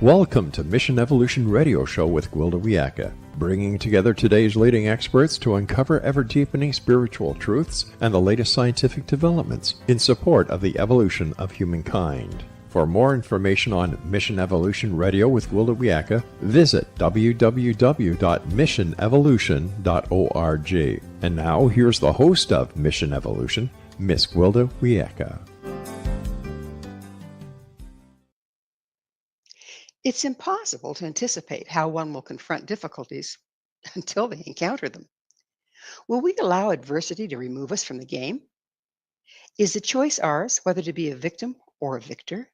Welcome to Mission Evolution Radio Show with Gwilda Wiyaka, bringing together today's leading experts to uncover ever-deepening spiritual truths and the latest scientific developments in support of the evolution of humankind. For more information on Mission Evolution Radio with Gwilda Wiyaka, visit www.missionevolution.org. And now, here's the host of Mission Evolution, Miss Gwilda Wiyaka. It's impossible to anticipate how one will confront difficulties until they encounter them. Will we allow adversity to remove us from the game? Is the choice ours whether to be a victim or a victor?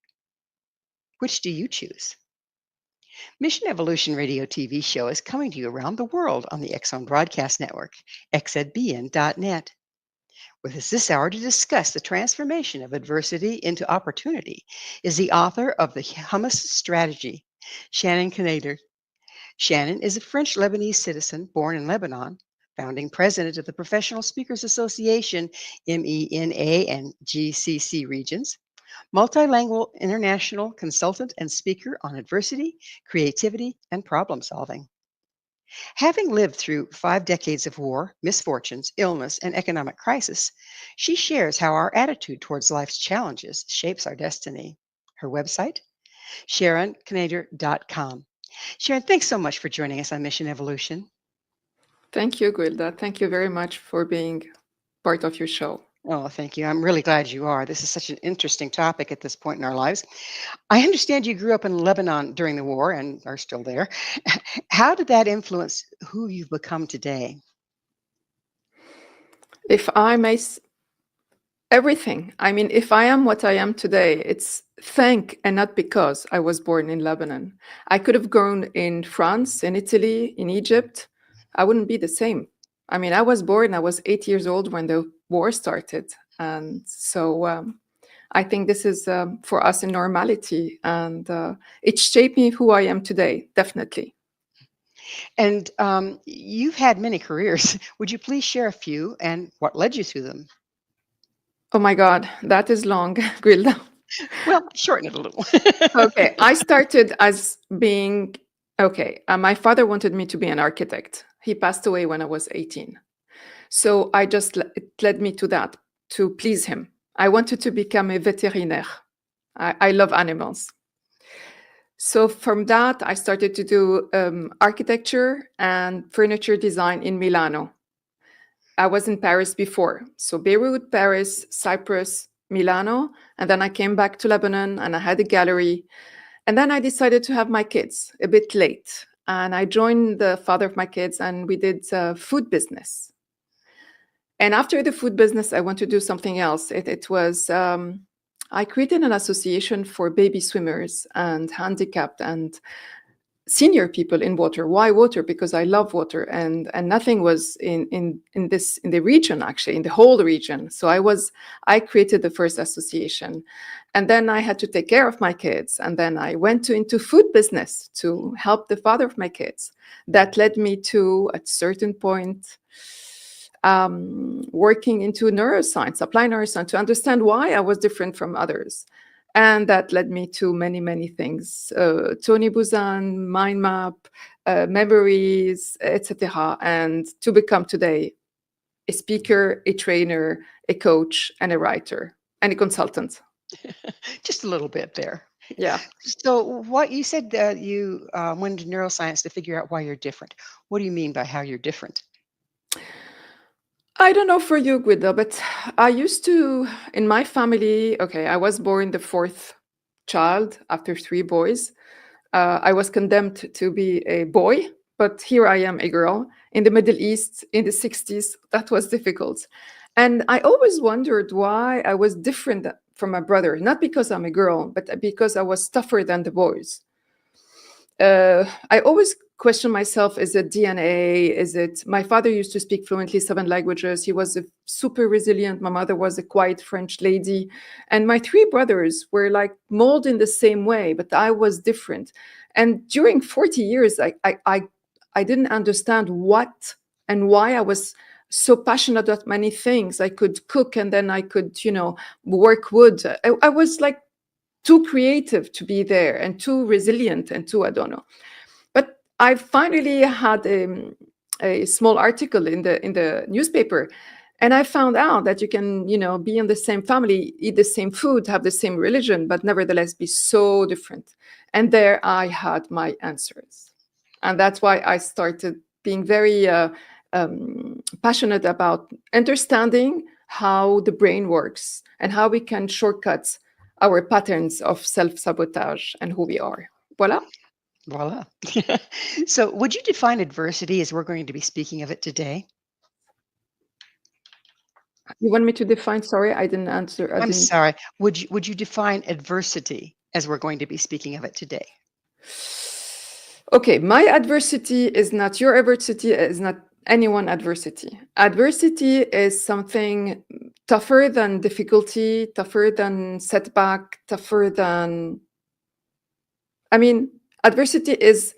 Which do you choose? Mission Evolution Radio TV show is coming to you around the world on the Exxon Broadcast Network, xzbn.net. With us this hour to discuss the transformation of adversity into opportunity is the author of the Hummus Strategy, Sheryn Knaïder. Sheryn is a French Lebanese citizen born in Lebanon, founding president of the Professional Speakers Association, MENA and GCC regions, multilingual international consultant and speaker on adversity, creativity, and problem solving. Having lived through 5 decades of war, misfortunes, illness, and economic crisis, she shares how our attitude towards life's challenges shapes our destiny. Her website, SHERYNKNAIDER.com. Sheryn, thanks so much for joining us on Mission Evolution. Thank you, Gwilda. Thank you very much for being part of your show. Oh, thank you. I'm really glad you are. This is such an interesting topic at this point in our lives. I understand you grew up in Lebanon during the war and are still there. How did that influence who you've become today? If I may, everything. I mean, if I am what I am today, it's thank and not because I was born in Lebanon. I could have grown in France, in Italy, in Egypt. I wouldn't be the same. I mean, I was 8 years old when the war started. And so I think this is for us a normality. And it shaped me who I am today, definitely. And you've had many careers. Would you please share a few and what led you to them? Oh my God, that is long, Gwilda. Well, shorten it a little. Okay, I started as being, my father wanted me to be an architect. He passed away when I was 18. So it led me to that, to please him. I wanted to become a veterinaire. I love animals. So from that, I started to do architecture and furniture design in Milano. I was in Paris before. So Beirut, Paris, Cyprus, Milano. And then I came back to Lebanon and I had a gallery. And then I decided to have my kids a bit late. And I joined the father of my kids and we did food business. And after the food business, I want to do something else. It was, I created an association for baby swimmers and handicapped and senior people in water. Why water? Because I love water, and nothing was in the region, actually, in the whole region. So I created the first association, and then I had to take care of my kids, and then I went into food business to help the father of my kids. That led me to, at a certain point, working into neuroscience, applied neuroscience, to understand why I was different from others. And that led me to many, many things. Tony Buzan, mind map, memories, etc. And to become today a speaker, a trainer, a coach, and a writer, and a consultant. Just a little bit there. Yeah. So what you said that you went into neuroscience to figure out why you're different. What do you mean by how you're different? I don't know for you, Gwilda, but I used to, in my family, I was born the 4th child after 3 boys. I was condemned to be a boy, but here I am, a girl. In the Middle East, in the 60s, that was difficult. And I always wondered why I was different from my brother, not because I'm a girl, but because I was tougher than the boys. I always question myself, is it DNA? My father used to speak fluently 7 languages. He was super resilient. My mother was a quiet French lady. And my 3 brothers were like molded in the same way, but I was different. And during 40 years, I didn't understand what and why I was so passionate about many things. I could cook and then I could, work wood. I was like too creative to be there and too resilient and too, I don't know. But I finally had a small article in the newspaper, and I found out that you can, be in the same family, eat the same food, have the same religion, but nevertheless be so different. And there I had my answers. And that's why I started being very passionate about understanding how the brain works and how we can shortcut our patterns of self-sabotage and who we are. Voila. Voila. So would you define adversity as we're going to be speaking of it today? You want me to define? Sorry, I didn't answer. I'm sorry. Would you define adversity as we're going to be speaking of it today? Okay, my adversity is not your adversity, is not anyone adversity. Adversity is something tougher than difficulty, tougher than setback, tougher than, adversity is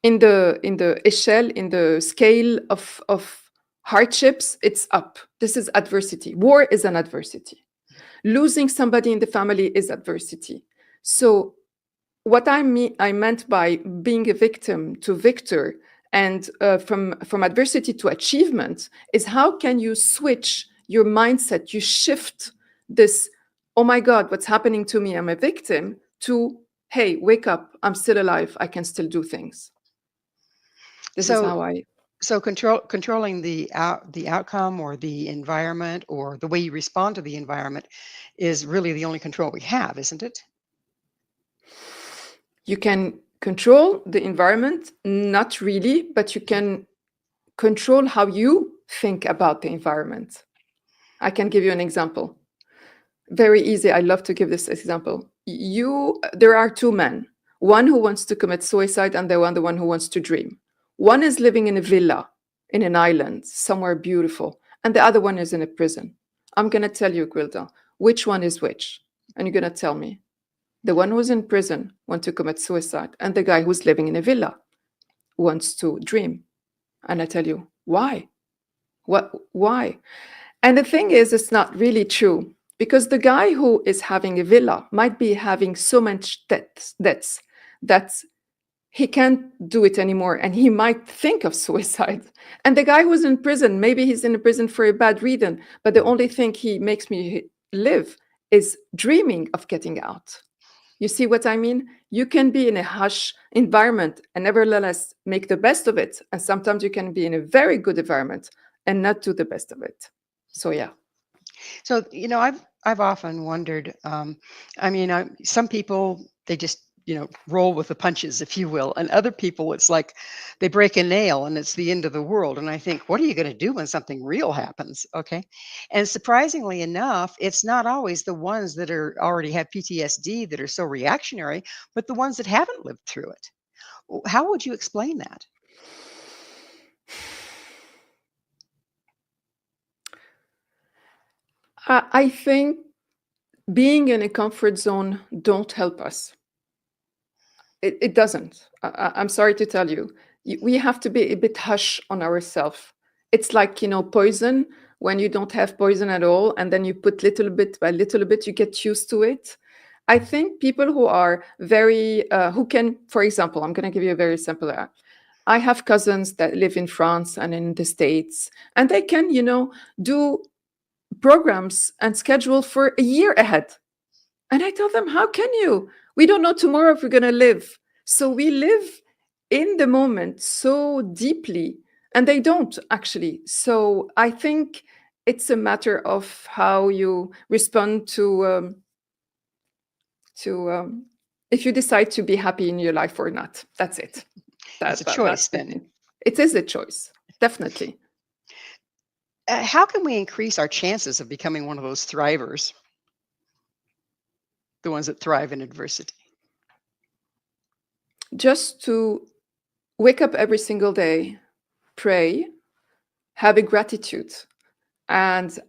in the échelle, in the scale of hardships, it's up. This is adversity. War is an adversity. Losing somebody in the family is adversity. So what I meant by being a victim to victor and from adversity to achievement is how can you switch your mindset, you shift this, oh my God, what's happening to me? I'm a victim, to, hey, wake up, I'm still alive, I can still do things. This is how I... So controlling the outcome or the environment or the way you respond to the environment is really the only control we have, isn't it? You can control the environment, not really, but you can control how you think about the environment. I can give you an example. Very easy. I love to give this example. There are two men, one who wants to commit suicide and the one who wants to dream. One is living in a villa, in an island, somewhere beautiful, and the other one is in a prison. I'm going to tell you, Gwilda, which one is which? And you're going to tell me. The one who's in prison wants to commit suicide, and the guy who's living in a villa wants to dream. And I tell you, why? Why? And the thing is, it's not really true, because the guy who is having a villa might be having so much debts that he can't do it anymore, and he might think of suicide. And the guy who's in prison, maybe he's in prison for a bad reason, but the only thing he makes me live is dreaming of getting out. You see what I mean? You can be in a hush environment and nevertheless make the best of it. And sometimes you can be in a very good environment and not do the best of it. So, yeah. So, I've often wondered, some people, they just, roll with the punches, if you will. And other people, it's like they break a nail and it's the end of the world. And I think, what are you going to do when something real happens? Okay. And surprisingly enough, it's not always the ones that already have PTSD that are so reactionary, but the ones that haven't lived through it. How would you explain that? I think being in a comfort zone don't help us. It doesn't. I'm sorry to tell you. We have to be a bit hush on ourselves. It's like, poison. When you don't have poison at all, and then you put little bit by little bit, you get used to it. I think people who are very, who can, for example, I'm going to give you a very simple. I have cousins that live in France and in the States, and they can, do programs and schedule for a year ahead. And I tell them, how can you? We don't know tomorrow if we're going to live. So we live in the moment so deeply, and they don't actually. So I think it's a matter of how you respond to if you decide to be happy in your life or not. That's it. It's a choice then. It is a choice, definitely. How can we increase our chances of becoming one of those thrivers? The ones that thrive in adversity? Just to wake up every single day, pray, have a gratitude. And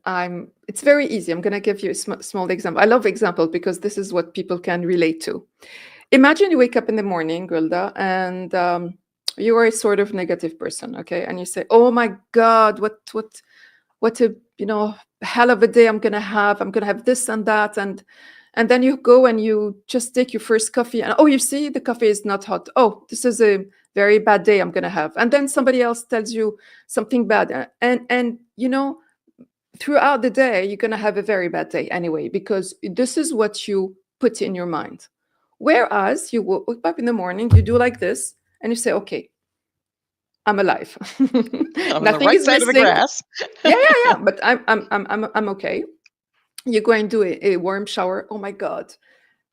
it's very easy. I'm going to give you a small example. I love examples because this is what people can relate to. Imagine you wake up in the morning, Gwilda, and you are a sort of negative person, okay? And you say, oh my God, what a, hell of a day I'm going to have. I'm going to have this and that. And And then you go and you just take your first coffee and, oh, you see, the coffee is not hot. Oh, this is a very bad day I'm going to have. And then somebody else tells you something bad. And you know, throughout the day, you're going to have a very bad day anyway, because this is what you put in your mind. Whereas you wake up in the morning, you do like this, and you say, okay, I'm alive. I'm on the Nothing right is side of the missing. grass. Yeah. But I'm okay. You go and do a warm shower. Oh my God,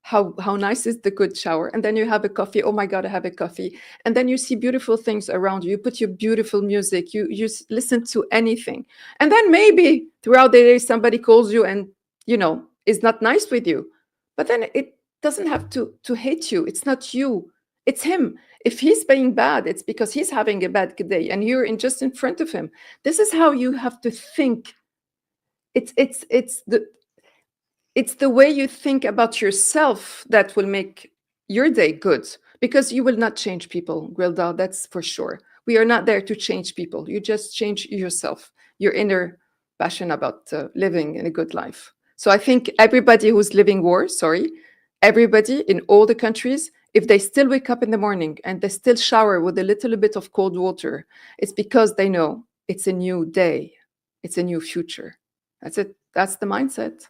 how nice is the good shower? And then you have a coffee. Oh my God, I have a coffee. And then you see beautiful things around you. You put your beautiful music. You listen to anything. And then maybe throughout the day somebody calls you and is not nice with you. But then it doesn't have to hate you. It's not you. It's him. If he's being bad, it's because he's having a bad day and you're just in front of him. This is how you have to think. It's the way you think about yourself that will make your day good, because you will not change people, Gwilda, that's for sure. We are not there to change people. You just change yourself, your inner passion about living in a good life. So I think everybody who's living war, everybody in all the countries, if they still wake up in the morning and they still shower with a little bit of cold water, it's because they know it's a new day. It's a new future. That's it. That's the mindset.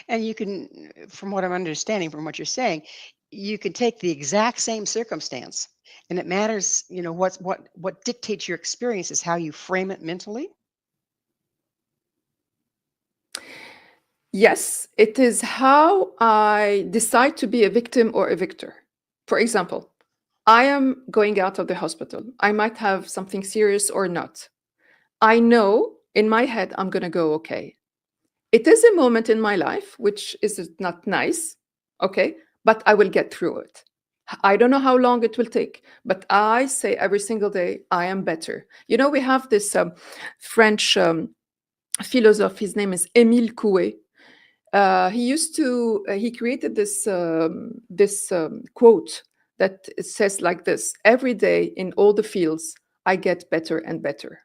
And you can, from what I'm understanding, from what you're saying, you can take the exact same circumstance, and it matters, what dictates your experience is how you frame it mentally. Yes, it is how I decide to be a victim or a victor. For example, I am going out of the hospital. I might have something serious or not. I know in my head I'm going to go okay. It is a moment in my life which is not nice, okay, but I will get through it. I don't know how long it will take, but I say every single day, I am better. We have this French philosopher, his name is Émile Coué. He created this quote that says like this: every day in all the fields, I get better and better.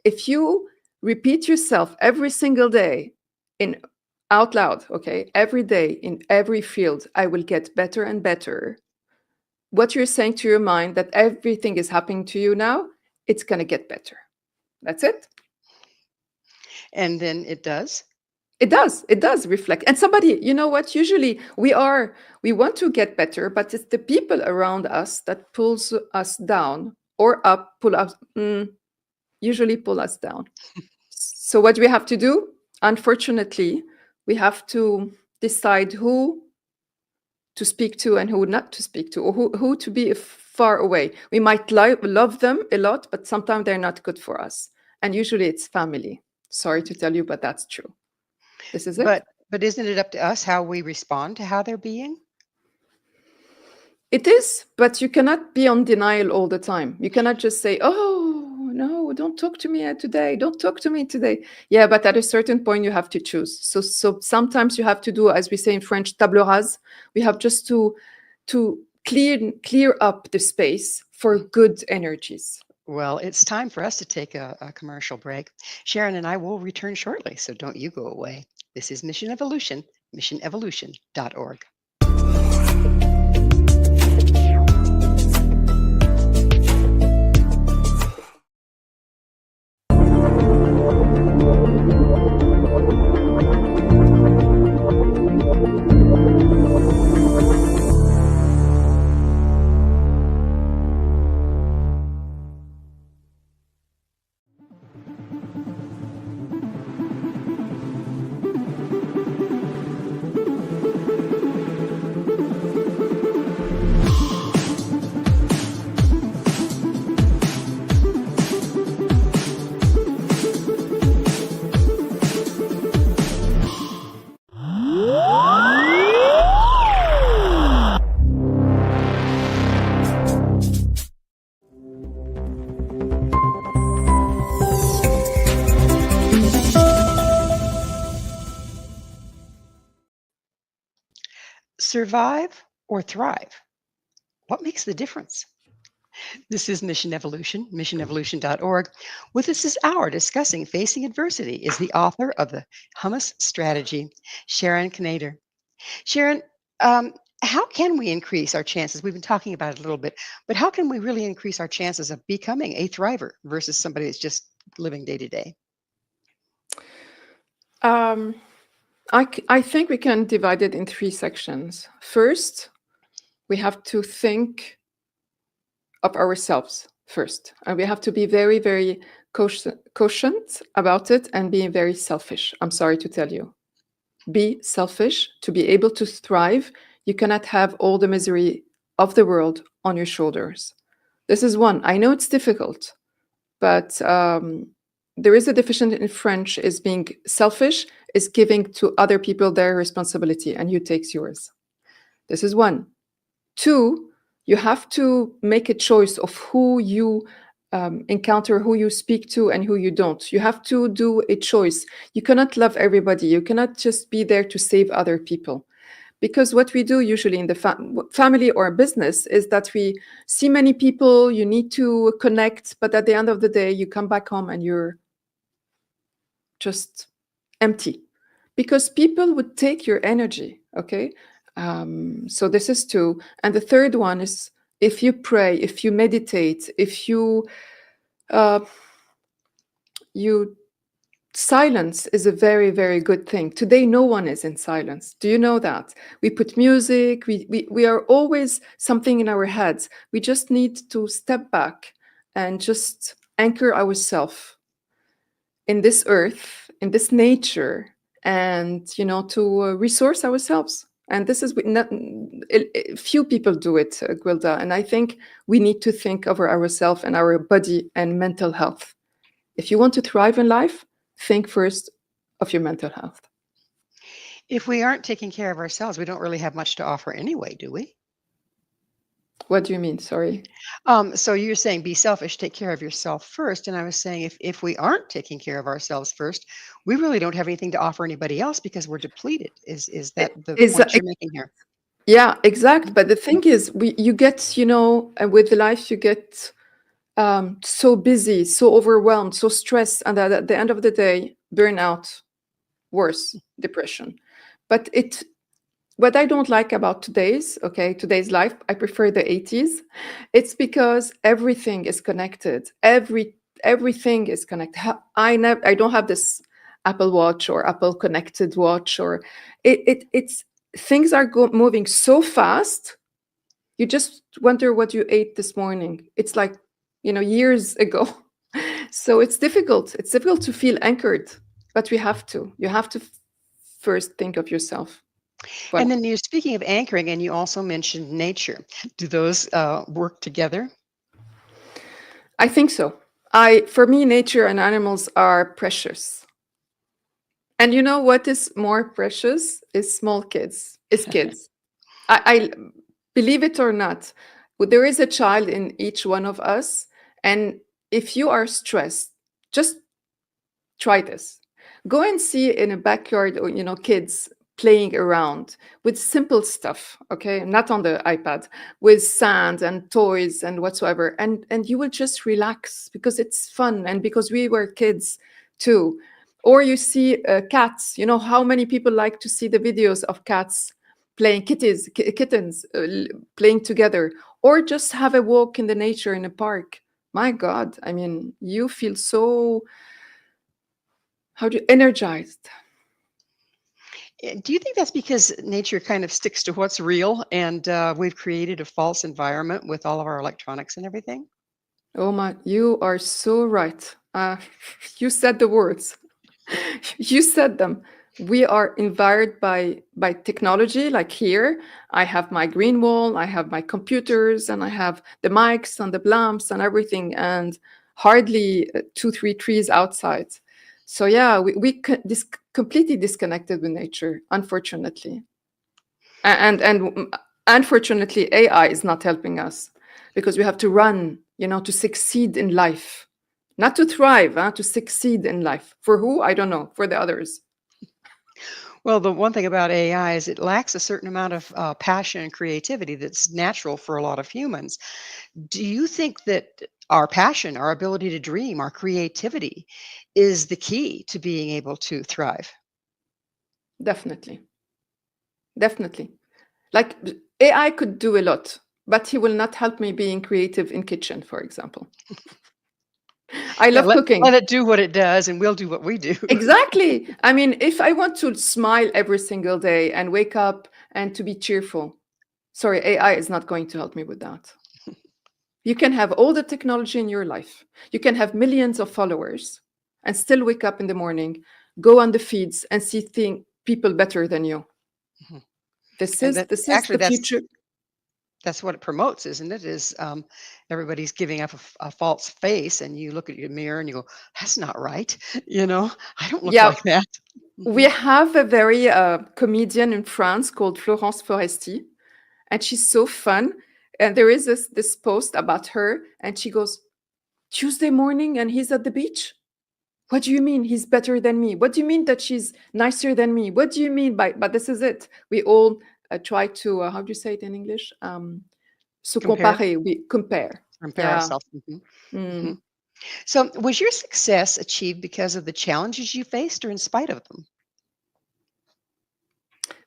If you repeat yourself every single day out loud, okay, every day in every field, I will get better and better. What you're saying to your mind that everything is happening to you now, it's going to get better. That's it. And then it does. It does reflect. And somebody, you know what, usually we want to get better, but it's the people around us that pulls us down or up, usually pull us down. So what do we have to do? Unfortunately, we have to decide who to speak to and who not to speak to, or who to be far away. We might love them a lot, but sometimes they're not good for us. And usually it's family. Sorry to tell you, but that's true. This is it. But isn't it up to us how we respond to how they're being? It is, but you cannot be on denial all the time. You cannot just say, oh, no, don't talk to me today. Don't talk to me today. Yeah, but at a certain point, you have to choose. So sometimes you have to do, as we say in French, table rase. We have just to clear up the space for good energies. Well, it's time for us to take a commercial break. Sheryn and I will return shortly, so don't you go away. This is Mission Evolution, missionevolution.org. Survive or thrive? What makes the difference? This is Mission Evolution, missionevolution.org. With us this hour discussing facing adversity is the author of the Hummus Strategy, Sheryn Knaïder. Sharon, um, how can we increase our chances? We've been talking about it a little bit, but how can we really increase our chances of becoming a thriver versus somebody that's just living day to day? Um, I think we can divide it in three sections. First, we have to think of ourselves first, and we have to be very, very cautious about it and being very selfish. I'm sorry to tell you. Be selfish to be able to thrive. You cannot have all the misery of the world on your shoulders. This is one. I know it's difficult, but there is a definition in French is being selfish is giving to other people their responsibility and you takes yours. This is one. Two, you have to make a choice of who you encounter, who you speak to, and who you don't. You have to do a choice. You cannot love everybody. You cannot just be there to save other people. Because what we do usually in the family or business is that we see many people, you need to connect, but at the end of the day, you come back home and you're just empty because people would take your energy. Okay. So this is two. And the third one is if you pray, if you meditate, if uh, you silence is a very, very good thing. Today, no one is in silence. Do you know that? We put music, we are always something in our heads. We just need to step back and just anchor ourselves in this earth, in this nature, and, you know, to resource ourselves. And this is not, few people do it, Gwilda. And I think we need to think of ourselves and our body and mental health. If you want to thrive in life, think first of your mental health. If we aren't taking care of ourselves, we don't really have much to offer anyway, do we? What do you mean? Sorry. So you're saying be selfish, take care of yourself first. And I was saying if we aren't taking care of ourselves first, we really don't have anything to offer anybody else because we're depleted. Is that the Is point you're making here? yeah, exact. But the thing is, you get, you know, with life, you get so busy, so overwhelmed, so stressed, and at the end of the day, burnout, worse, depression. But what I don't like about today's life, I prefer the 80s. It's because everything is connected. Everything is connected. I don't have this Apple Watch or Apple connected watch or it's things are moving so fast. You just wonder what you ate this morning. It's like, you know, years ago. So it's difficult. It's difficult to feel anchored, but you have to first think of yourself. And Voilà. then you're speaking of anchoring, and you also mentioned nature. Do those work together? I think so. For me, nature and animals are precious. And you know what is more precious is small kids. Is kids. I believe it or not, there is a child in each one of us. And if you are stressed, just try this. Go and see in a backyard, or, you know, kids playing around with simple stuff, okay, not on the iPad, with sand and toys and whatsoever, and you will just relax because it's fun and because we were kids too. Or you see cats. You know how many people like to see the videos of cats playing kittens playing together, or just have a walk in the nature in a park. My God, I mean, you feel so, how do you, energized. Do you think that's because nature kind of sticks to what's real and we've created a false environment with all of our electronics and everything? Oh my, you are so right. You said the words. You said them. We are environed by technology. Like here, I have my green wall, I have my computers, and I have the mics and the lamps and everything, and hardly two, three trees outside. So yeah, we completely disconnected with nature, unfortunately. And unfortunately, AI is not helping us because we have to run, you know, to succeed in life, not to thrive, to succeed in life. For who? I don't know. For the others. Well, the one thing about AI is it lacks a certain amount of passion and creativity that's natural for a lot of humans. Do you think that our passion, our ability to dream, our creativity is the key to being able to thrive? Definitely. definitely. Like AI could do a lot, but he will not help me being creative in kitchen, for example. I Yeah, love cooking. let it do what it does, and we'll do what we do. Exactly. I mean, if I want to smile every single day and wake up and to be cheerful, sorry, AI is not going to help me with that. You can have all the technology in your life. You can have millions of followers and still wake up in the morning, go on the feeds and see people better than you. Mhm. This And is that this is actually the future. that's what it promotes, isn't it? Is everybody's giving up a false face, and you look at your mirror and you go, "That's not right." You know, I don't look Yeah, like that. we Mhm. have a very comedian in France called Florence Foresti, and she's so fun. And there is this post about her, and she goes, Tuesday morning and he's at the beach? What do you mean he's better than me? What do you mean that she's nicer than me? What do you mean by, but this is it. We all try to, how do you say it in English? Se Compare, comparer, we compare. compare Yeah. ourselves. Mhm. Mm. Mhm. So, was your success achieved because of the challenges you faced, or in spite of them?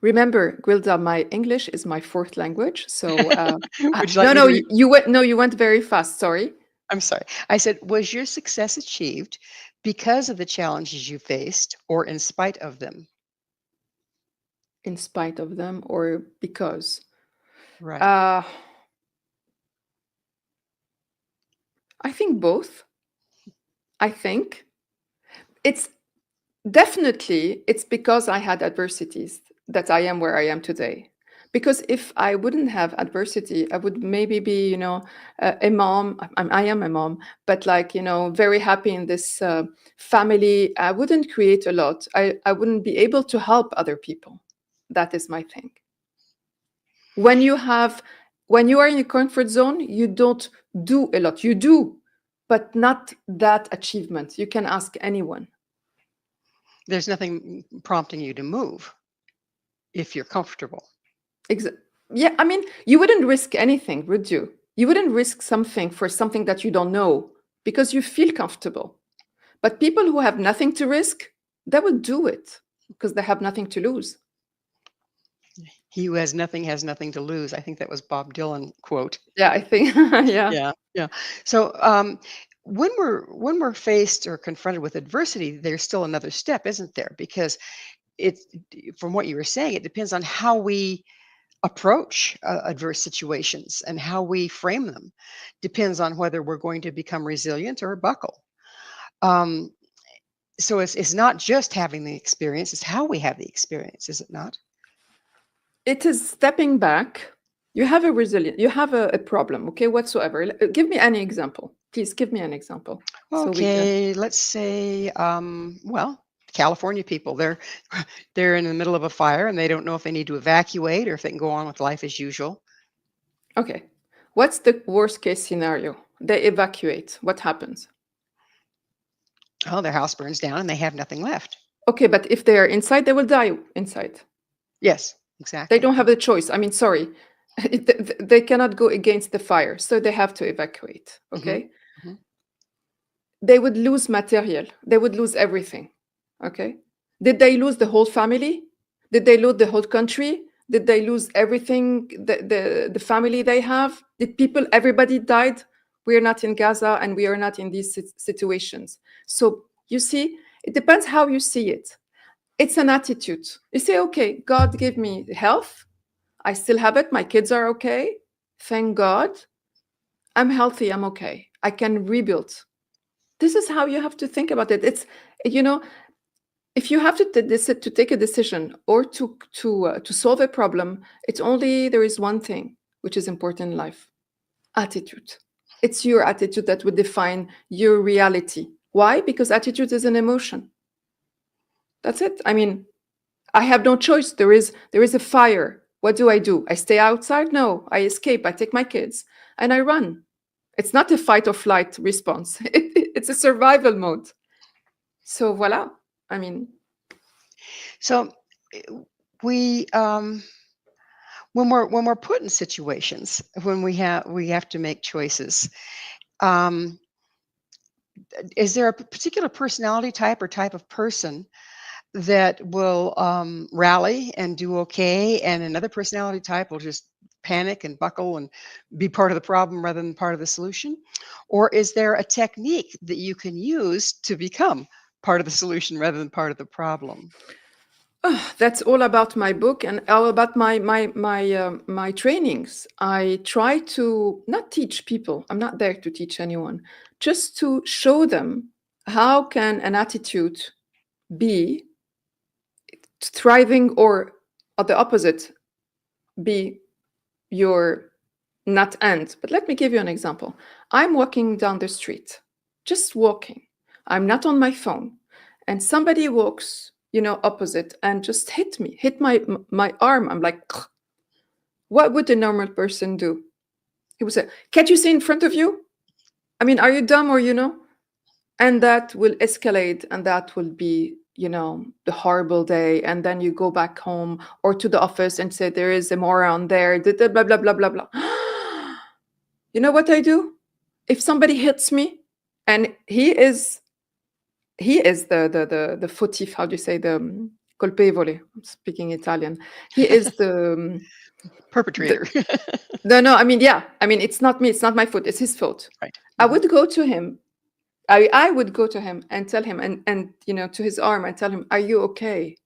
Remember, Gwilda, my English is my fourth language. So, Would you like no, me no, to read? you went, no, you went very fast. Sorry. I'm sorry. I said, was your success achieved because of the challenges you faced, or in spite of them? In spite of them or because? Right. Uh, I think both. I think it's definitely it's because I had adversities that I am where I am today. Because if I wouldn't have adversity, I would maybe be, a mom. I am a mom, but like, very happy in this family. I wouldn't create a lot. I wouldn't be able to help other people. That is my thing. When you have, when you are in a comfort zone, you don't do a lot. You do, but not that achievement. You can ask anyone. There's nothing prompting you to move if you're comfortable. Exa- yeah, I mean, you wouldn't risk anything, would you? You wouldn't risk something for something that you don't know because you feel comfortable. But people who have nothing to risk, they would do it because they have nothing to lose. He who has nothing to lose. I think that was Bob Dylan quote. Yeah, I think, yeah. Yeah, yeah. So, when we're faced or confronted with adversity, there's still another step, isn't there? Because it's from what you were saying, it depends on how we approach adverse situations and how we frame them. Depends on whether we're going to become resilient or buckle. Um, so it's not just having the experience; it's how we have the experience, is it not? It is stepping back. You have a resilient, you have a problem, okay, whatsoever. Give me any example. Please give me an example. So we can. Okay, let's say, well, California people, they're in the middle of a fire and they don't know if they need to evacuate or if they can go on with life as usual. Okay. What's the worst case scenario? They evacuate. What happens? Oh, their house burns down and they have nothing left. Okay, but if they are inside, they will die inside. Yes, They exactly. don't have a choice. I mean, sorry, they cannot go against the fire, so they have to evacuate. Hmm. Okay, Hmm. they would lose material. They would lose everything. Okay, did they lose the whole family? Did they lose the whole country? Did they lose everything? The family they have? Did people? Everybody died. We are not in Gaza, and we are not in these situations. So you see, it depends how you see it. It's an attitude. You say, okay, God gave me health. I still have it. My kids are okay. Thank God. I'm healthy. I'm okay. I can rebuild. This is how you have to think about it. It's, you know, if you have to take a decision or to solve a problem, it's only there is one thing which is important in life: attitude. It's your attitude that would define your reality. Why? Because attitude is an emotion. That's it. I mean, I have no choice. There is a fire. What do? I stay outside? No, I escape. I take my kids and I run. It's not a fight or flight response. It's a survival mode. So voila. I mean, So eh, we, when we're put in situations when we have to make choices, um, is there a particular personality type or type of person that will rally and do okay, and another personality type will just panic and buckle and be part of the problem rather than part of the solution? Or is there a technique that you can use to become part of the solution rather than part of the problem? That's all about my book and all about my trainings. I try to not teach people. I'm not there to teach anyone, just to show them how can an attitude be thriving, or at the opposite, be your not end. But let me give you an example. I'm walking down the street, just walking. I'm not on my phone, and somebody walks, opposite, and just hit my arm. I'm like, what would a normal person do? He would say, "Can't you see in front of you? I mean, are you dumb or And that will escalate, and that will be, the horrible day. And then you go back home or to the office and say, there is a moron there, blah, blah, blah, blah, blah. You know what I do? If somebody hits me, and he is the fautif, how do you say, the colpevole, I'm speaking Italian. He is the Perpetrator. no, I mean, yeah. I mean, it's not me, it's not my fault, it's his fault. Right. I would go to him. I would go to him and tell him, and to his arm, and tell him, "Are you okay?"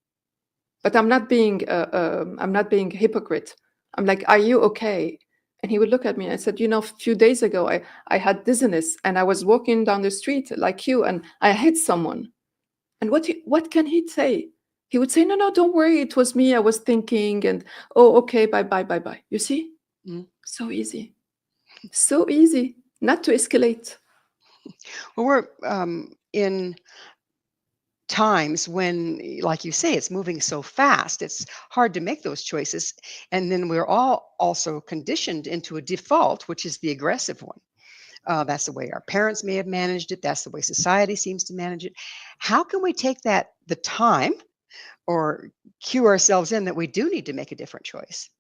But I'm not being a hypocrite. I'm like, "Are you okay?" And he would look at me and I said, "A few days ago, I had dizziness, and I was walking down the street like you, and I hit someone." And what can he say? He would say, "No, don't worry, it was me. I was thinking, and oh, okay, bye, bye, bye, bye." You see, so easy not to escalate. Well, we're in times when, like you say, it's moving so fast, it's hard to make those choices. And then we're all also conditioned into a default, which is the aggressive one. That's the way our parents may have managed it. That's the way society seems to manage it. How can we take the time, or cue ourselves in that we do need to make a different choice?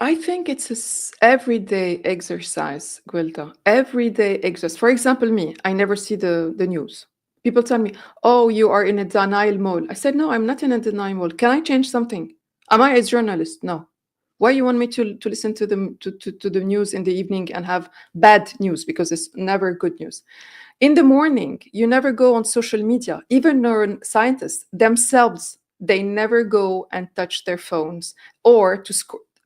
I think it's everyday exercise, Gwilda. Everyday exercise. For example, me, I never see the news. People tell me, "Oh, you are in a denial mode." I said, "No, I'm not in a denial mode. Can I change something? Am I a journalist? No. Why you want me to listen to the news in the evening and have bad news, because it's never good news. In the morning, you never go on social media. Even neuroscientists themselves, they never go and touch their phones, or to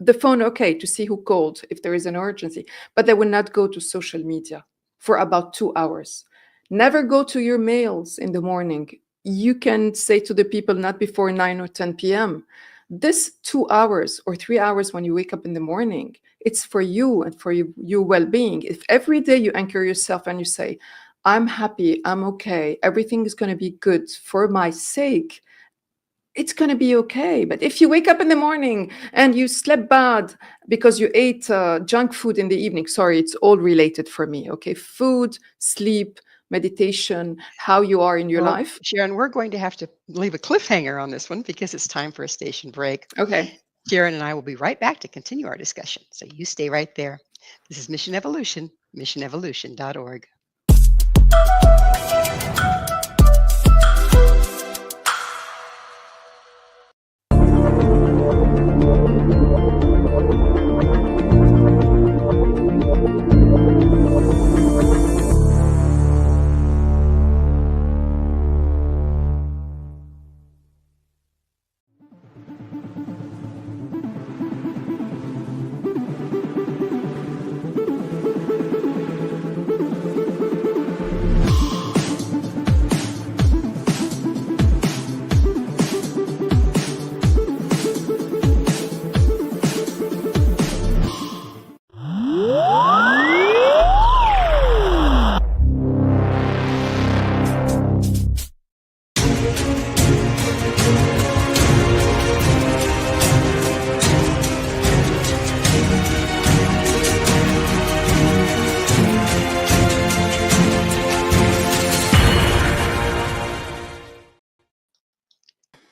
the phone, okay, to see who called if there is an urgency, but they will not go to social media for about 2 hours. Never go to your mails in the morning. You can say to the people, not before 9 or 10 p.m. This 2 hours or 3 hours when you wake up in the morning, it's for you and for your well-being. If every day you anchor yourself and you say, "I'm happy, I'm okay, everything is going to be good for my sake," it's going to be okay. But if you wake up in the morning and you slept bad because you ate junk food in the evening, sorry, it's all related for me, okay? Food, sleep, meditation, how you are in your life. Sheryn, we're going to have to leave a cliffhanger on this one because it's time for a station break. Okay. Sheryn and I will be right back to continue our discussion. So you stay right there. This is Mission Evolution, missionevolution.org.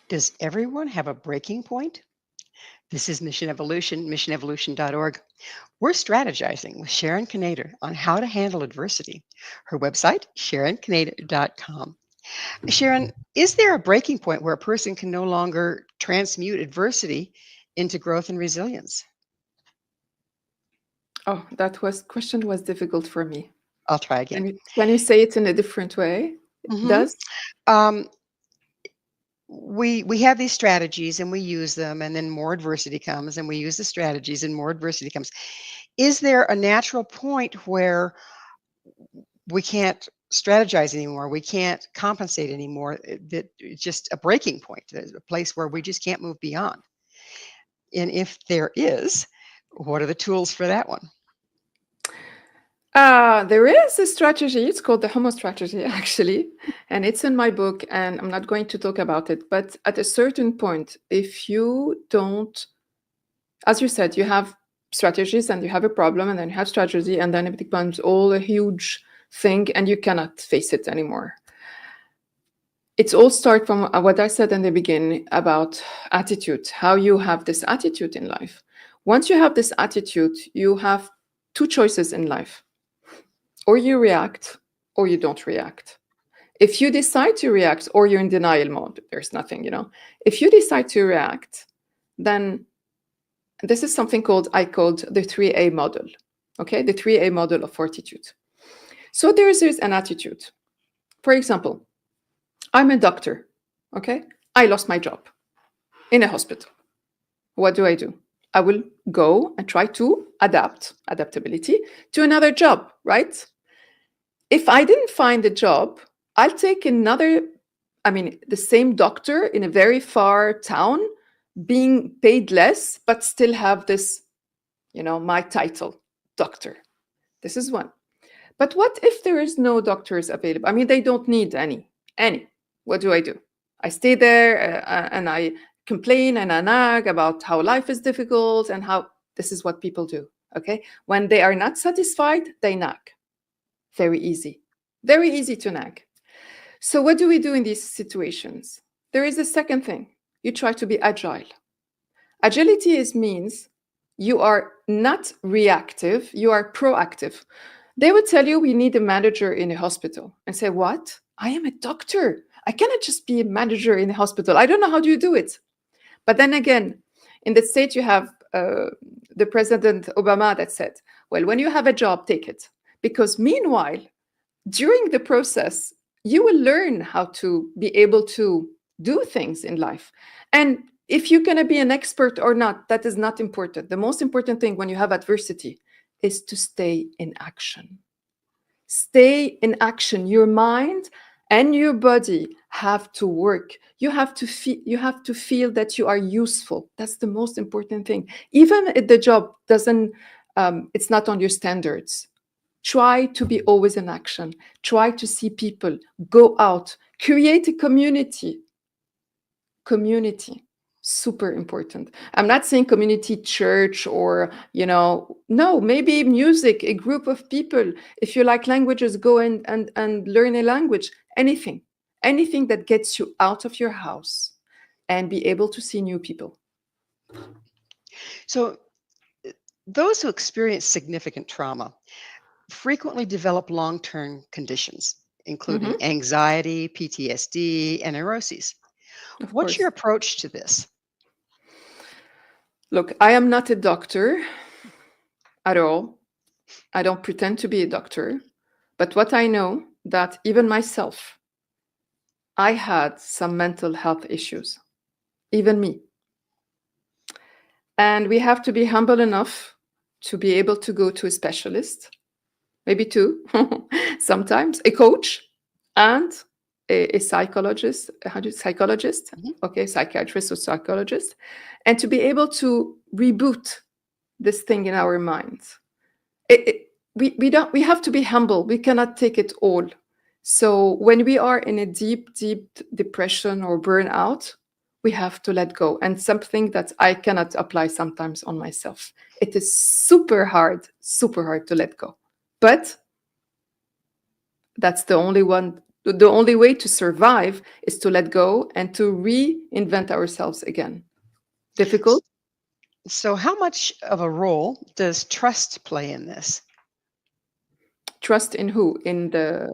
Does everyone have a breaking point? This is Mission Evolution, missionevolution.org. We're strategizing with Sheryn Knaïder on how to handle adversity. Her website, SHERYNKNAIDER.com. Sharon, is there a breaking point where a person can no longer transmute adversity into growth and resilience? Oh, that was question was difficult for me. I'll try again. Can you say it in a different way? hmm Does? Um, we have these strategies and we use them, and then more adversity comes, and we use the strategies, and more adversity comes. Is there a natural point where we can't strategize anymore? We can't compensate anymore. That it's just a breaking point, a place where we just can't move beyond. And if there is, what are the tools for that one? There is a strategy. It's called the Hummus Strategy, actually, and it's in my book. And I'm not going to talk about it. But at a certain point, if you don't, as you said, you have strategies and you have a problem, and then you have strategy, and then it becomes all a huge thing, and you cannot face it anymore. It's all start from what I said in the beginning about attitude, how you have this attitude in life. Once you have this attitude, you have two choices in life. Or you react, or you don't react. If you decide to react, or you're in denial mode, there's nothing, If you decide to react, then this is something I called the 3A model, okay? The 3A model of fortitude. So there's an attitude. For example, I'm a doctor, okay? I lost my job in a hospital. What do? I will go and try to adaptability to another job, right? If I didn't find a job, I'll take the same doctor in a very far town, being paid less, but still have this, my title, doctor. This is one. But what if there is no doctors available? They don't need any. What do? I stay there and I complain and I nag about how life is difficult and how this is what people do, okay? When they are not satisfied, they nag. Very easy to nag. So what do we do in these situations? There is a second thing. You try to be agile. Agility means you are not reactive, you are proactive. They would tell you we need a manager in a hospital and say, what? I am a doctor. I cannot just be a manager in a hospital. I don't know how do you do it. But then again, in the States, you have the President Obama that said, well, when you have a job, take it. Because meanwhile, during the process, you will learn how to be able to do things in life. And if you're going to be an expert or not, that is not important. The most important thing when you have adversity is to stay in action. Stay in action. Your mind and your body have to work. You have to feel that you are useful. That's the most important thing. Even if the job doesn't, it's not on your standards. Try to be always in action. Try to see people, go out, create a community. Community, super important. I'm not saying community church or, no, maybe music, a group of people. If you like languages, go and learn a language, anything that gets you out of your house and be able to see new people. So those who experience significant trauma frequently develop long-term conditions, including anxiety, PTSD, and neuroses. What's your approach to this? Look, I am not a doctor at all. I don't pretend to be a doctor. But what I know that even myself, I had some mental health issues, even me. And we have to be humble enough to be able to go to a specialist, maybe two, sometimes a coach and a psychologist, psychologist, okay, psychiatrist or psychologist, and to be able to reboot this thing in our minds. We have to be humble. We cannot take it all. So when we are in a deep depression or burnout, we have to let go. And something that I cannot apply sometimes on myself. It is super hard to let go. But that's the only way to survive is to let go and to reinvent ourselves again. Difficult? So how much of a role does trust play in this? Trust in who? In the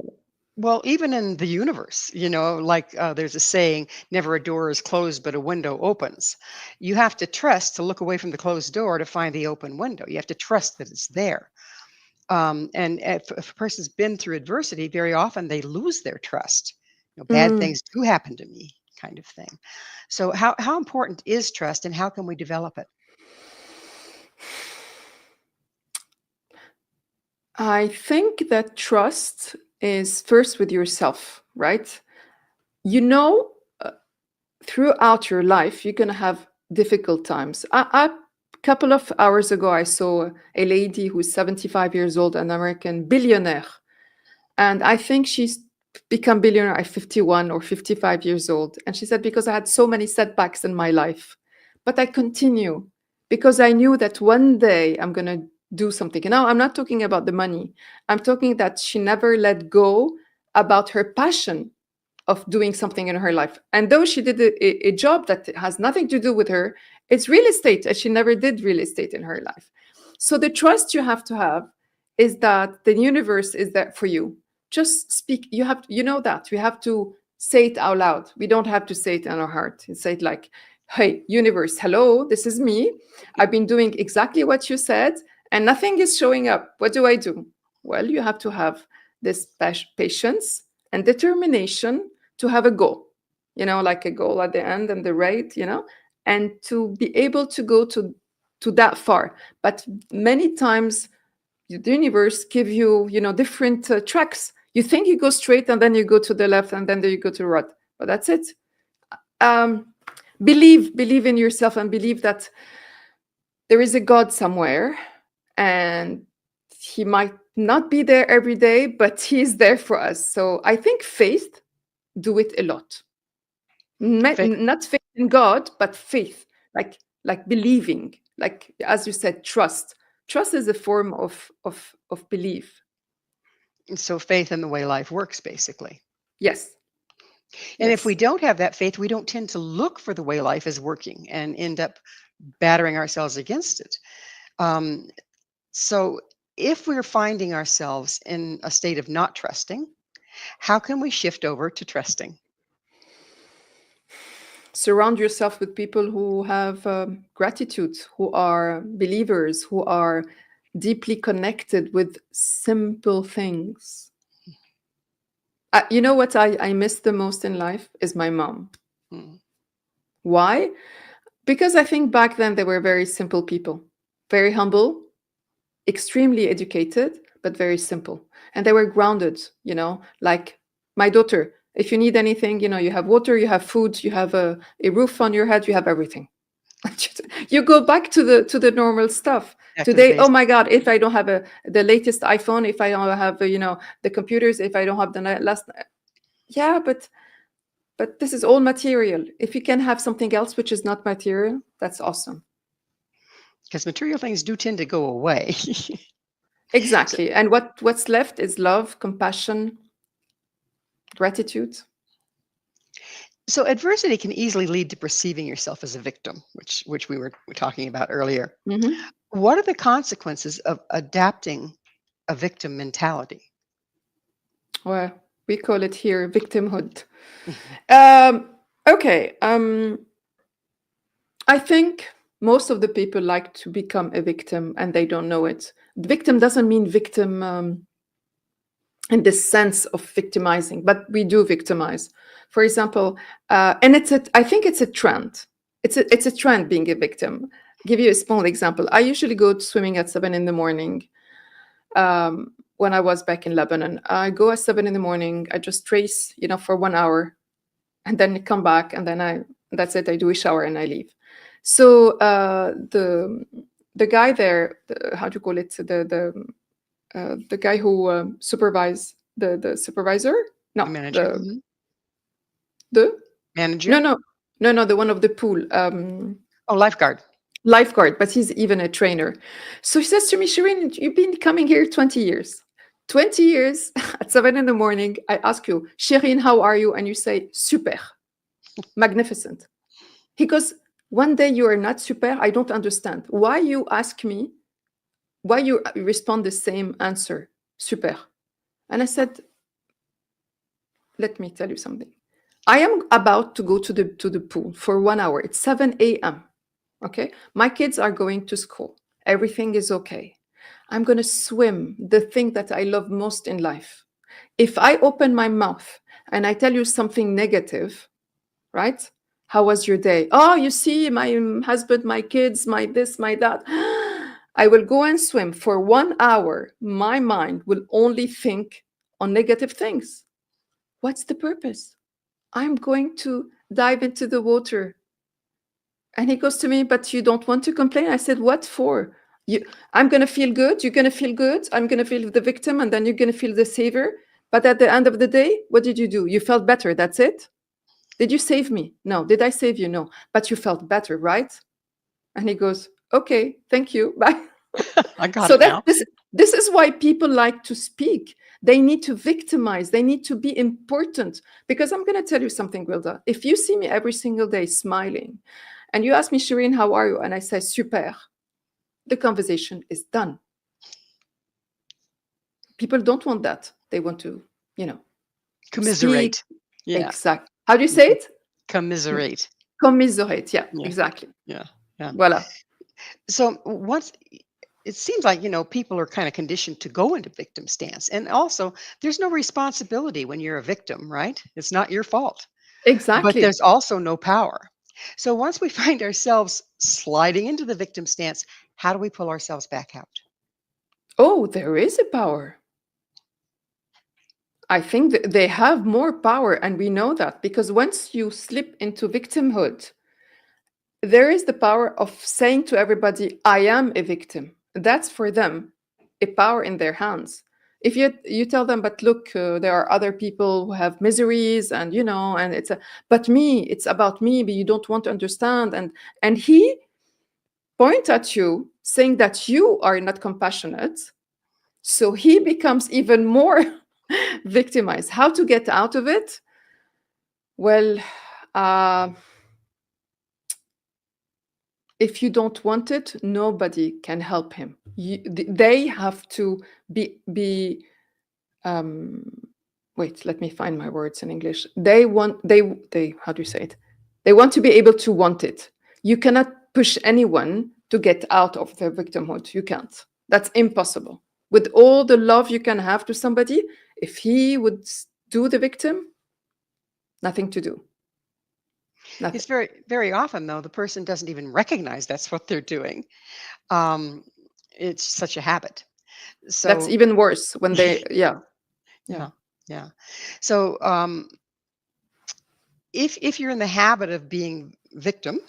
Well, even in the universe, like there's a saying, never a door is closed, but a window opens. You have to trust to look away from the closed door to find the open window. You have to trust that it's there. And if a person's been through adversity, very often they lose their trust. Bad Mm, things do happen to me, kind of thing. So, how important is trust, and how can we develop it? I think that trust is first with yourself, right? You know, throughout your life, you're going to have difficult times. A couple of hours ago, I saw a lady who's 75 years old, an American billionaire. And I think she's become billionaire at 51 or 55 years old. And she said, because I had so many setbacks in my life, but I continue because I knew that one day I'm going to do something. Now, I'm not talking about the money. I'm talking that she never let go about her passion of doing something in her life. And though she did a job that has nothing to do with her, it's real estate, and she never did real estate in her life. So the trust you have to have is that the universe is there for you. Just speak. You have, you know that. We have to say it out loud. We don't have to say it in our heart. And say it like, hey, universe, hello, this is me. I've been doing exactly what you said, and nothing is showing up. What do I do? Well, you have to have this patience and determination to have a goal, like a goal at the end and the rate, and to be able to go to that far. But many times the universe give you, different tracks. You think you go straight, and then you go to the left, and then you go to the right. But that's it. Um, believe in yourself, and believe that there is a God somewhere, and he might not be there every day, but he's there for us. So I think faith do it a lot. Faith. Not faith in God, but faith, like believing, like as you said, trust. Trust is a form of belief. So, faith in the way life works, basically. Yes, And if we yes. don't have that faith, we don't tend to look for the way life is working and end up battering ourselves against it. Um, so, if we're finding ourselves in a state of not trusting, how can we shift over to trusting? Surround yourself with people who have gratitude, who are believers, who are deeply connected with simple things. You know what I miss the most in life is my mom. Mm. Why? Because I think back then they were very simple people, very humble, extremely educated, but very simple. And they were grounded, like my daughter. If you need anything, you have water, you have food, you have a roof on your head, you have everything. You go back to the normal stuff. Back to the Today, oh base. my God, if I don't have the latest iPhone, if I don't have the computers, if I don't have the last, yeah, but this is all material. If you can have something else which is not material, that's awesome. Because material things do tend to go away. So, Exactly. And what's left is love, compassion, gratitude. so adversity can easily lead to perceiving yourself as a victim, which we were talking about earlier. Mhm. What are the consequences of adapting a victim mentality? Well, we call it here victimhood. Mhm. Okay. I think most of the people like to become a victim and they don't know it. Victim doesn't mean victim in the sense of victimizing, but we do victimize. For example, and I think it's a trend. It's a trend being a victim. Give you a small example. I usually go swimming at 7 in the morning. When I was back in Lebanon, I go at 7 in the morning. I just trace, for 1 hour, and then come back, and then that's it. I do a shower and I leave. So the guy there, how do you call it? The guy who supervise the supervisor? The No, manager. the Mhm. the no Manager. no no the one of the pool. Oh, lifeguard. Lifeguard, but he's even a trainer. So he says to me, Sheryn, you've been coming here 20 years. 20 years at 7 in the morning, I ask you, Sheryn, how are you? And you say, super, magnificent. He goes, one day you are not super, I don't understand. Why you ask me, why you respond the same answer, super? And I said, let me tell you something. I am about to go to the pool for 1 hour. It's 7 a.m. Okay, my kids are going to school. Everything is okay. I'm going to swim, the thing that I love most in life. If I open my mouth and I tell you something negative, right? How was your day? Oh, you see, my husband, my kids, my this, my that. I will go and swim for 1 hour. My mind will only think on negative things. What's the purpose? I'm going to dive into the water. And he goes to me, but you don't want to complain? I said, what for? I'm going to feel good. You're going to feel good. I'm going to feel the victim, and then you're going to feel the savior. But at the end of the day, what did you do? You felt better. That's it. Did you save me? No. Did I save you? No. But you felt better, right? And he goes, okay, thank you. Bye. I got So it now. this is why people like to speak. They need to victimize. They need to be important. Because I'm going to tell you something, Gwilda. If you see me every single day smiling, and you ask me, Sheryn, how are you? And I say, super. The conversation is done. People don't want that. They want to, Commiserate. speak. Yeah. Exactly. How do you say it? Commiserate. Commiserate. Yeah, Yeah. exactly. Yeah. Yeah. Voila. So once it seems like, people are kind of conditioned to go into victim stance. And also, there's no responsibility when you're a victim, right? It's not your fault. But Exactly. there's also no power. So once we find ourselves sliding into the victim stance, how do we pull ourselves back out? Oh, there is a power. I think that they have more power, and we know that because once you slip into victimhood, there is the power of saying to everybody, I am a victim. That's for them a power in their hands. If you tell them, but look, there are other people who have miseries, and and but me, it's about me, but you don't want to understand, and he point at you saying that you are not compassionate, so he becomes even more victimized. How to get out of it? Well, if you don't want it, nobody can help him. They have to be wait, let me find my words in English. They how do you say it? They want to be able to want it. You cannot push anyone to get out of their victimhood. You can't. That's impossible. With all the love you can have to somebody, if he would do the victim, nothing to do. Nothing. It's very, very often, though, the person doesn't even recognize that's what they're doing. It's such a habit. So That's even worse when they, yeah. Yeah. So if you're in the habit of being victim,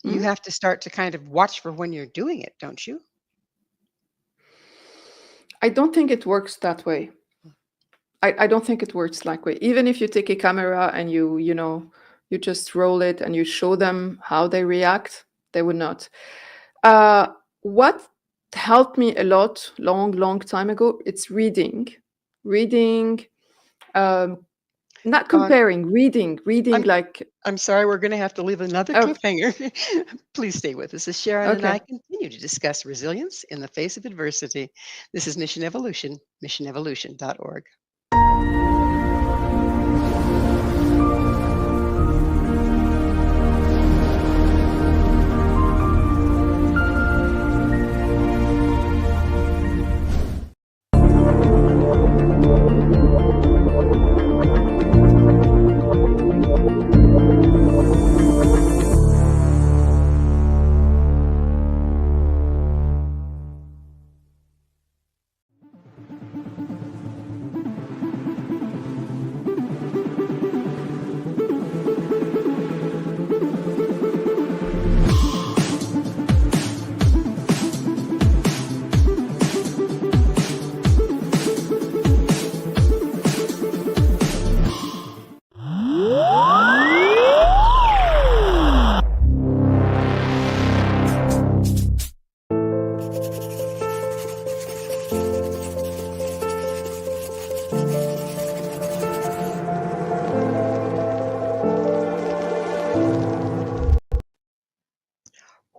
you have to start to kind of watch for when you're doing it, don't you? I don't think it works that way. I don't think it works that way. Even if you take a camera and you just roll it and you show them how they react, they would not. What helped me a lot long time ago, it's reading, not comparing, reading I'm, like, I'm sorry, we're going to have to leave another oh, cliffhanger. Please stay with us as Sheryn and I okay. continue to discuss resilience in the face of adversity. This is Mission Evolution, missionevolution.org.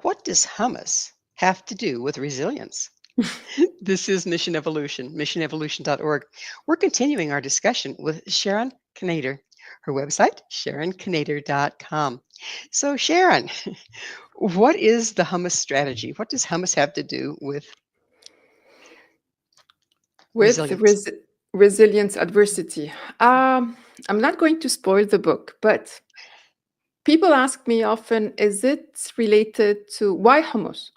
What does hummus have to do with resilience? This is Mission Evolution, missionevolution.org. We're continuing our discussion with Sheryn Knaïder. Her website, SHERYNKNAIDER.com. So, Sheryn, what is the hummus strategy? What does hummus have to do with With resilience? resilience adversity. I'm not going to spoil the book, but people ask me often, is it related to why hummus?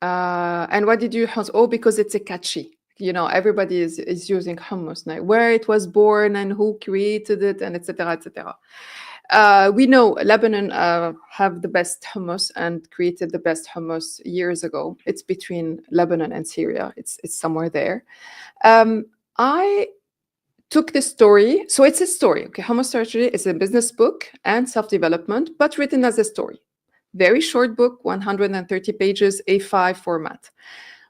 And why did you hummus? Oh, because it's a catchy. Everybody is using hummus now. Where it was born and who created it, and etc. etc. We know Lebanon have the best hummus and created the best hummus years ago. It's between Lebanon and Syria. It's somewhere there. I took this story. So it's a story. Okay, Hummus Strategy is a business book and self-development, but written as a story. Very short book, 130 pages, A5 format,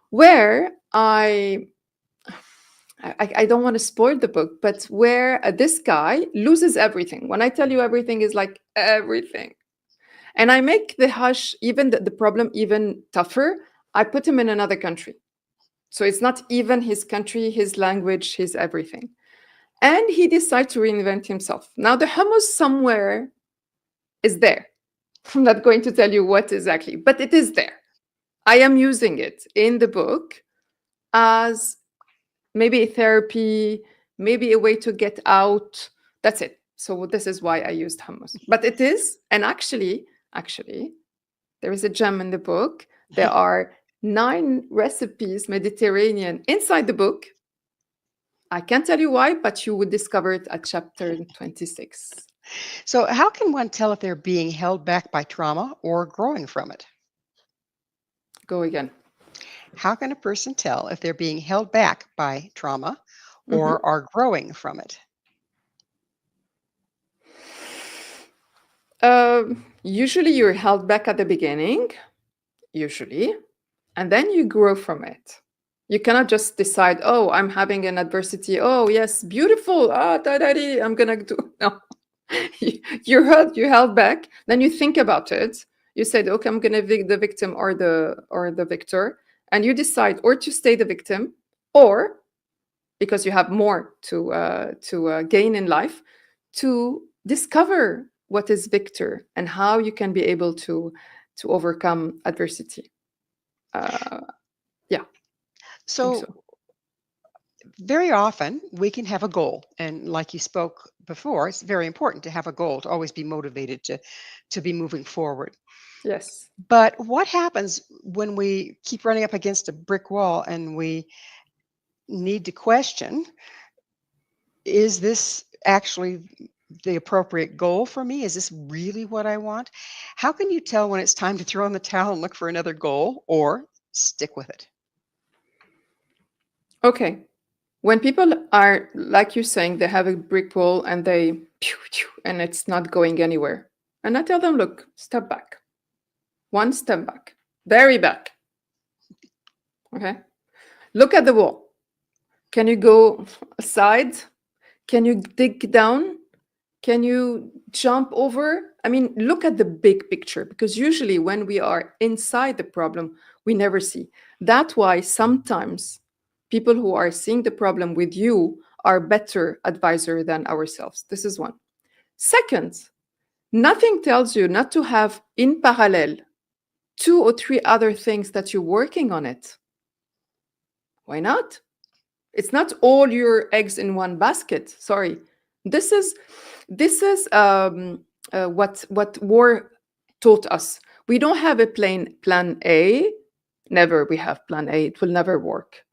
where I don't want to spoil the book, but where this guy loses everything. When I tell you everything is like everything. And I make the hush, even the problem even tougher. I put him in another country. So it's not even his country, his language, his everything. And he decides to reinvent himself. Now the hummus somewhere is there. I'm not going to tell you what exactly, but it is there. I am using it in the book as maybe a therapy, maybe a way to get out. That's it. So this is why I used hummus. But it is, and actually, there is a gem in the book. There are 9 recipes, Mediterranean, inside the book. I can't tell you why, but you would discover it at chapter 26. So, how can one tell if they're being held back by trauma or growing from it? Go again. How can a person tell if they're being held back by trauma or are growing from it? Usually you're held back at the beginning, and then you grow from it. You cannot just decide, oh, I'm having an adversity. Oh, yes, beautiful. I'm going to do. No. You're held back. Then you think about it. You said, okay, I'm going to be the victim or the victor. And you decide or to stay the victim, or because you have more to gain in life, to discover what is victor and how you can be able to overcome adversity. Yeah. So, very often we can have a goal. And like you spoke before, it's very important to have a goal, to always be motivated to be moving forward. Yes. But what happens when we keep running up against a brick wall and we need to question, is this actually the appropriate goal for me? Is this really what I want? How can you tell when it's time to throw in the towel and look for another goal or stick with it? Okay. When people are, like you're saying, they have a brick wall and and it's not going anywhere. And I tell them, look, step back. One step back. Very back. Okay. Look at the wall. Can you go aside? Can you dig down? Can you jump over? I mean, look at the big picture, because usually when we are inside the problem, we never see. That's why sometimes people who are seeing the problem with you are better advisor than ourselves. This is one. Second, nothing tells you not to have in parallel 2 or 3 other things that you're working on it. Why not? It's not all your eggs in one basket. Sorry. This is what war taught us. We don't have a plan A. Never we have plan A. It will never work.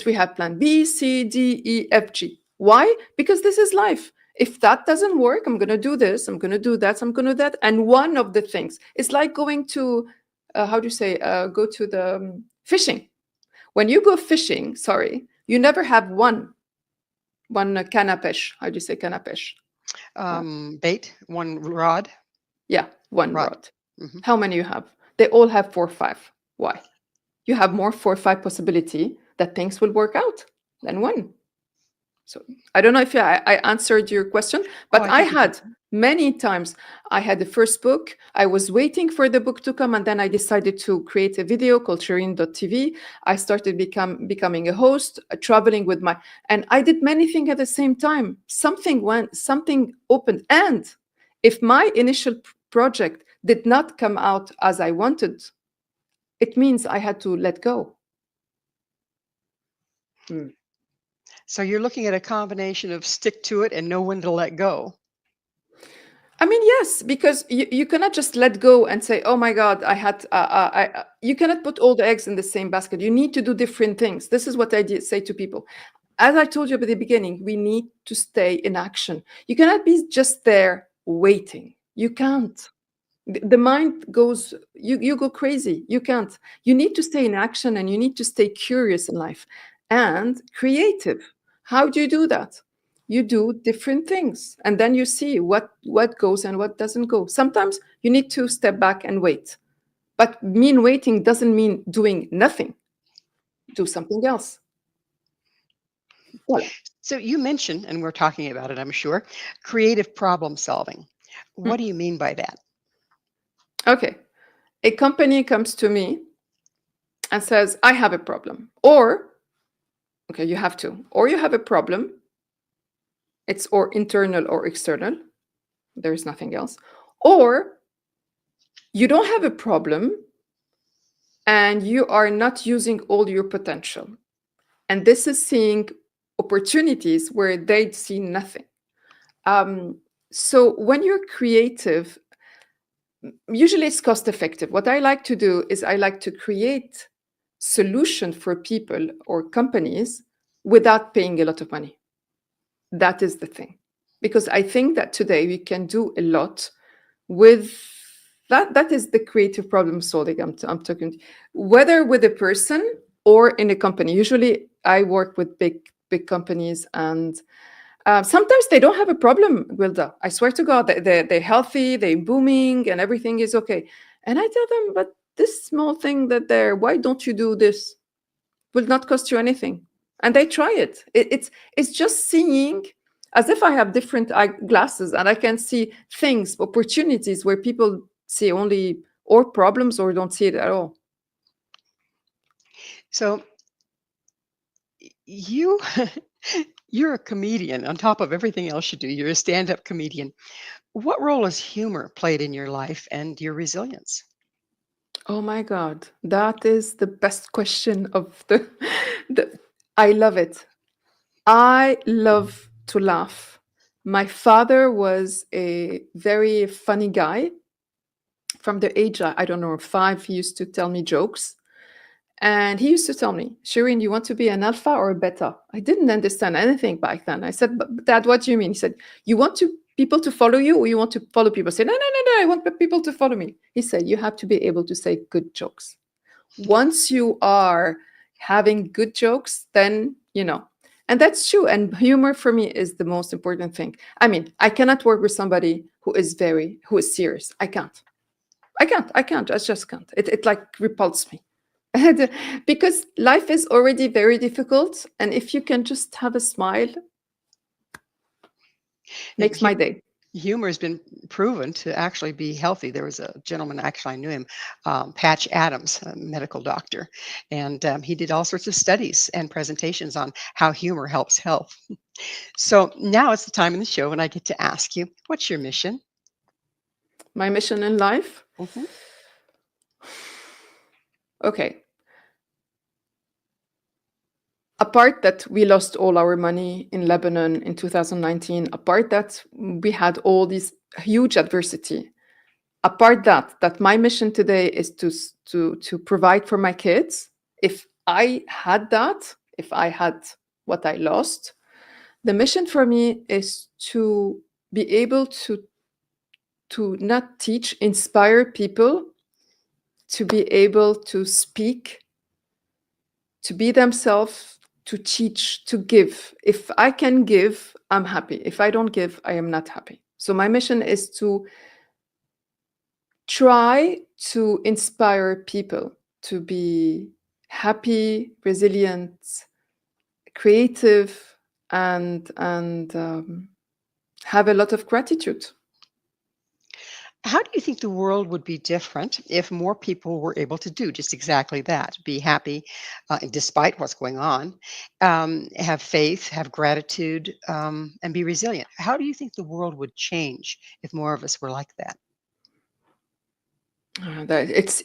We have plan B, C, D, E, F, G. Why? Because this is life. If that doesn't work, I'm going to do this, I'm going to do that, I'm going to do that. And one of the things, it's like going to, go to the fishing. When you go fishing, you never have one canne à pêche. How do you say canne à pêche? Bait, one rod. Yeah, one rod. Mm-hmm. How many you have? They all have 4 or 5. Why? You have more 4 or 5 possibility that things will work out than one. So I don't know if I answered your question, but I had Many times I had the first book, I was waiting for the book to come, and then I decided to create a video called SHERYN.tv. I started becoming a host, traveling with my, and I did many things at the same time. Something went, something opened. And if my initial project did not come out as I wanted, it means I had to let go. So you're looking at a combination of stick to it and know when to let go. I mean, yes, because you cannot just let go and say, oh my God, I had, you cannot put all the eggs in the same basket. You need to do different things. This is what I say to people. As I told you at the beginning, we need to stay in action. You cannot be just there waiting. You can't. The mind goes, you go crazy. You can't. You need to stay in action, and you need to stay curious in life and creative. How do you do that? You do different things, and then you see what goes and what doesn't go. Sometimes you need to step back and wait, but waiting doesn't mean doing nothing. Do something else. Voilà. So you mentioned, and we're talking about it, I'm sure, creative problem solving. What do you mean by that? Okay. A company comes to me and says, I have a problem. Or, okay, you have to. Or you have a problem. It's or internal or external. There is nothing else. Or you don't have a problem and you are not using all your potential. And this is seeing opportunities where they see nothing. So when you're creative, usually it's cost effective. What I like to do is I like to create solution for people or companies without paying a lot of money. That is the thing. Because I think that today we can do a lot with that. That is the creative problem solving I'm talking, whether with a person or in a company. Usually I work with big companies, and sometimes they don't have a problem, Gwilda. I swear to God, they're healthy, they're booming, and everything is okay. And I tell them, but this small thing that why don't you do this? Will not cost you anything. And they try it. It's just seeing, as if I have different glasses and I can see things, opportunities where people see only or problems or don't see it at all. So you you're a comedian on top of everything else you do. You're a stand-up comedian. What role has humor played in your life and your resilience? Oh my God, that is the best question of the I love it. I love to laugh. My father was a very funny guy. From the age, I don't know, 5, he used to tell me jokes. And he used to tell me, Sheryn, you want to be an alpha or a beta? I didn't understand anything back then. I said, but Dad, what do you mean? He said, you want people to follow you, or you want to follow people? I said, no, I want people to follow me. He said, you have to be able to say good jokes. Once you are having good jokes, then, and that's true. And humor for me is the most important thing. I mean, I cannot work with somebody who is serious. I can't. I just can't. It like repulses me. Because life is already very difficult, and if you can just have a smile, makes my day. Humor has been proven to actually be healthy. There was a gentleman, actually I knew him, Patch Adams, a medical doctor, and he did all sorts of studies and presentations on how humor helps health. So now it's the time in the show when I get to ask you, what's your mission? My mission in life? Mm-hmm. Okay. Apart that we lost all our money in Lebanon in 2019, apart that we had all this huge adversity, apart that my mission today is to provide for my kids. If I had what I lost, the mission for me is to be able to not teach, inspire people to be able to speak, to be themselves, to teach, to give. If I can give, I'm happy. If I don't give, I am not happy. So my mission is to try to inspire people to be happy, resilient, creative, and have a lot of gratitude. How do you think the world would be different if more people were able to do just exactly that? Be happy despite what's going on, have faith, have gratitude, and be resilient. How do you think the world would change if more of us were like that?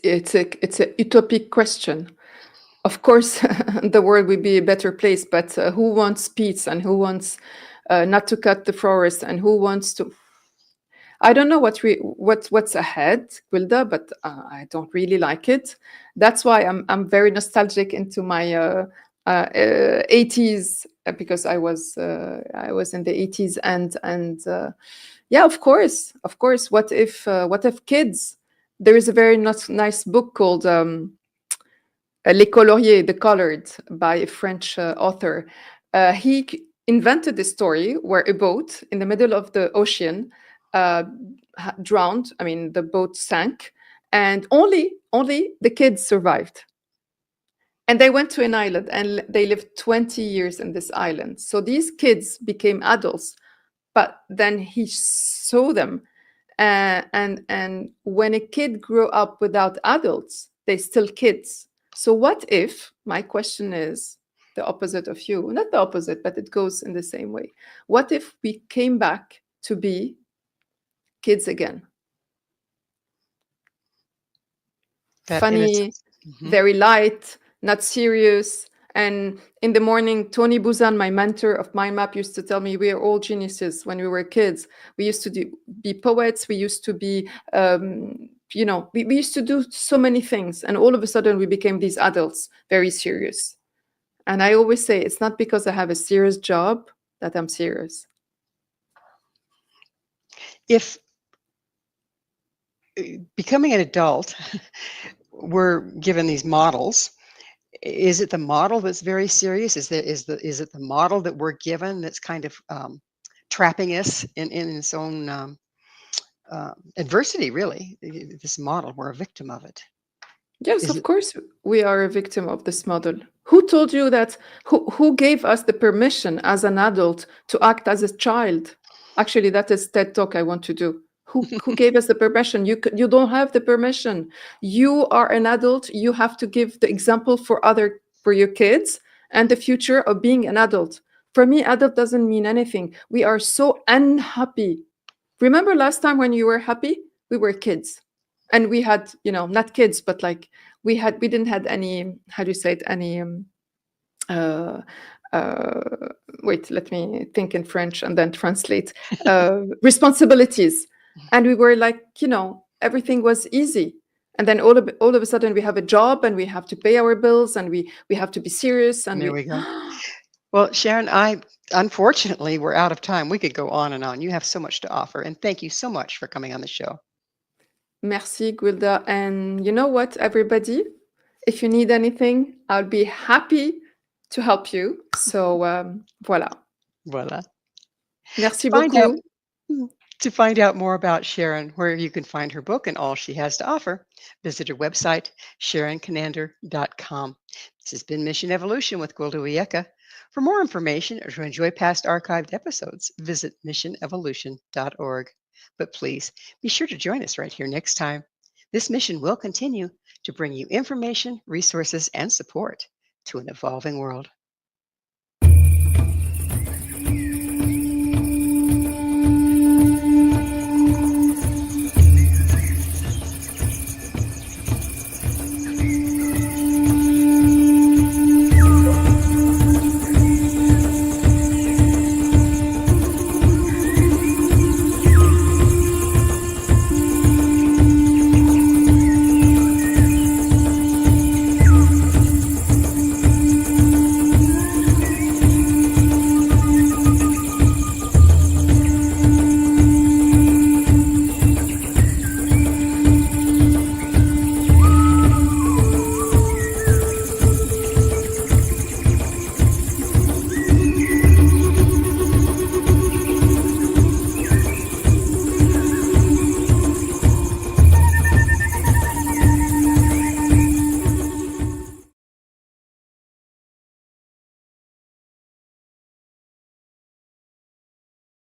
It's a utopic question. Of course, the world would be a better place, but who wants peace and who wants not to cut the forest and who wants to? I don't know what's ahead, Gwilda, but I don't really like it. That's why I'm very nostalgic into my 80s because I was in the 80s and yeah, of course. What if kids? There is a very nice book called Les Coloriers, The Colored, by a French author. He invented a story where a boat in the middle of the ocean uh, drowned. I mean, the boat sank, and only the kids survived. And they went to an island, and they lived 20 years in this island. So these kids became adults, but then he saw them, and when a kid grew up without adults, they still kids. So what if, my question is the opposite of you, not the opposite, but it goes in the same way. What if we came back to be kids again? That Funny, innocence. Mhm. very light, not serious. And in the morning, Tony Buzan, my mentor of Mind Map, used to tell me we are all geniuses when we were kids. We used to be poets. We used to be, we used to do so many things. And all of a sudden, we became these adults, very serious. And I always say it's not because I have a serious job that I'm serious. If becoming an adult, we're given these models. Is it the model that's very serious? Is it the model that we're given that's kind of trapping us in its own adversity? Really, this model, we're a victim of it. Yes, Is of it? course, we are a victim of this model. Who told you that? Who gave us the permission as an adult to act as a child? Actually, that is TED Talk I want to do. Who gave us the permission? You don't have the permission. You are an adult. You have to give the example for your kids and the future of being an adult. For me, adult doesn't mean anything. We are so unhappy. Remember last time when you were happy? We were kids. And we had, not kids, but like we didn't had any, how do you say it, any uh, uh, wait, let me think in French and then translate, responsibilities. And we were like, everything was easy. And then all of a sudden we have a job and we have to pay our bills and we have to be serious and There we we go. Well, Sheryn, unfortunately we're out of time. We could go on and on. You have so much to offer, and thank you so much for coming on the show. Merci, Gwilda. And you know what, everybody? If you need anything, I'll be happy to help you. So, voilà. Voila. To Merci find out beaucoup. to find out more about Sheryn, where you can find her book and all she has to offer, visit her website, SHERYNKNAIDER.com. This has been Mission Evolution with Gwilda Wiyaka. For more information or to enjoy past archived episodes, visit missionevolution.org. But please be sure to join us right here next time. This mission will continue to bring you information, resources, and support to an evolving world.